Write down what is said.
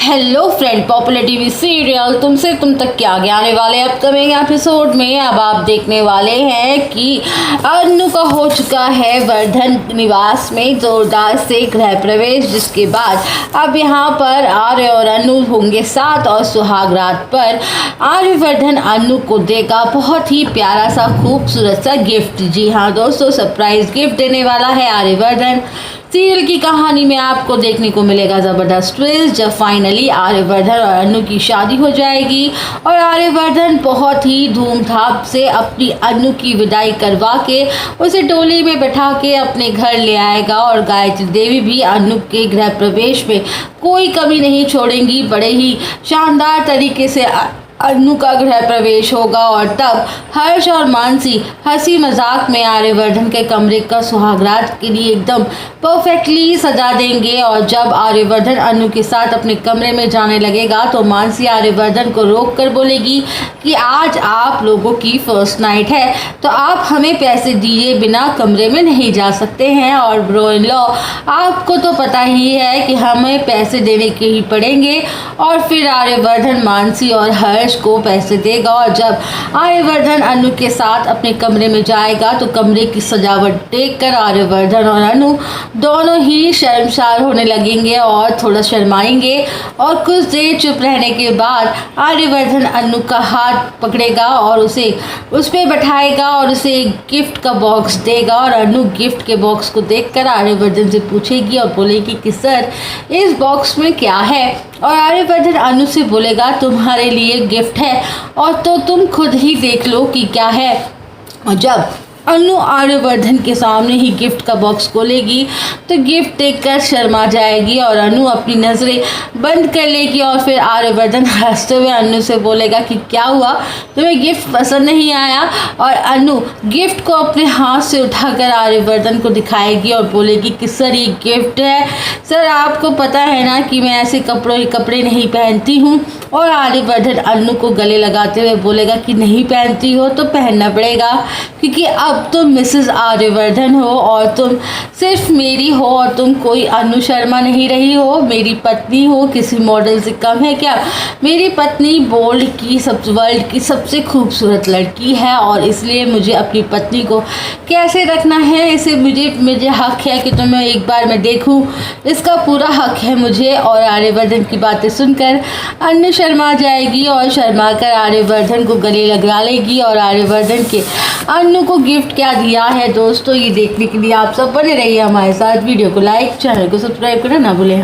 Hello friend, popular TV serial तुमसे तुम तक क्या आगे आने वाले अपकमिंग एपिसोड में अब आप देखने वाले हैं कि अनु का हो चुका है वर्धन निवास में जोरदार से गृह प्रवेश, जिसके बाद अब यहाँ पर आर्य और अनु होंगे साथ और सुहाग रात पर आर्यवर्धन अनु को देगा बहुत ही प्यारा सा खूबसूरत सा गिफ्ट। जी हाँ दोस्तों, सरप्राइज गिफ्ट देने वाला है आर्यवर्धन। सीरियल की कहानी में आपको देखने को मिलेगा ज़बरदस्त ट्विस्ट, जब फाइनली आर्यवर्धन और अनु की शादी हो जाएगी और आर्यवर्धन बहुत ही धूमधाम से अपनी अनु की विदाई करवा के उसे डोली में बैठा के अपने घर ले आएगा और गायत्री देवी भी अनु के गृह प्रवेश में कोई कमी नहीं छोड़ेंगी। बड़े ही शानदार तरीके से अनु का गृह प्रवेश होगा और तब हर्ष और मानसी हंसी मजाक में आर्यवर्धन के कमरे का सुहागरात के लिए एकदम परफेक्टली सजा देंगे। और जब आर्यवर्धन अनु के साथ अपने कमरे में जाने लगेगा तो मानसी आर्यवर्धन को रोक कर बोलेगी कि आज आप लोगों की फर्स्ट नाइट है तो आप हमें पैसे दिए बिना कमरे में नहीं जा सकते हैं, और ब्रो इन लॉ आपको तो पता ही है कि हमें पैसे देने के ही पड़ेंगे। और फिर आर्यवर्धन मानसी और हर्ष को पैसे देगा और जब आर्यवर्धन अनु के साथ अपने कमरे में जाएगा तो कमरे की सजावट देखकर आर्यवर्धन और अनु दोनों ही शर्मसार होने लगेंगे और थोड़ा शर्माएंगे। और कुछ देर चुप रहने के बाद आर्यवर्धन अनु का हाथ पकड़ेगा और उसे उस पर बैठाएगा और उसे एक गिफ्ट का बॉक्स देगा। और अनु गिफ्ट के बॉक्स को देखकर आर्यवर्धन से पूछेगी और बोलेगी कि सर इस बॉक्स में क्या है, और आर्यवर्धन अनु से बोलेगा तुम्हारे लिए गिफ्ट है और तो तुम खुद ही देख लो कि क्या है। और जब अनु आर्यवर्धन के सामने ही गिफ्ट का बॉक्स खोलेगी तो गिफ्ट देखकर शर्मा जाएगी और अनु अपनी नज़रें बंद कर लेगी। और फिर आर्यवर्धन हंसते हुए अनु से बोलेगा कि क्या हुआ, तुम्हें गिफ्ट पसंद नहीं आया। और अनु गिफ्ट को अपने हाथ से उठाकर आर्यवर्धन को दिखाएगी और बोलेगी कि सर ये गिफ्ट है, सर आपको पता है ना कि मैं ऐसे कपड़े नहीं पहनती हूँ। और आर्यवर्धन अनु को गले लगाते हुए बोलेगा कि नहीं पहनती हो तो पहनना पड़ेगा, क्योंकि अब तुम मिसेस आर्यवर्धन हो और तुम सिर्फ मेरी हो और तुम कोई अनु शर्मा नहीं रही हो, मेरी पत्नी हो, किसी मॉडल से कम है क्या। मेरी पत्नी वर्ल्ड की सबसे खूबसूरत लड़की है और इसलिए मुझे अपनी पत्नी को कैसे रखना है इसे मुझे हक है कि तुम्हें एक बार मैं देखूं, इसका पूरा हक है मुझे। और आर्यवर्धन की बातें सुनकर अनु शर्मा जाएगी और शर्मा कर आर्यवर्धन को गले लगा लेगी। और आर्यवर्धन के अनु को गिफ्ट क्या दिया है दोस्तों, ये देखने के लिए आप सब बने रहिए हमारे साथ। वीडियो को लाइक, चैनल को सब्सक्राइब करना ना भूलें।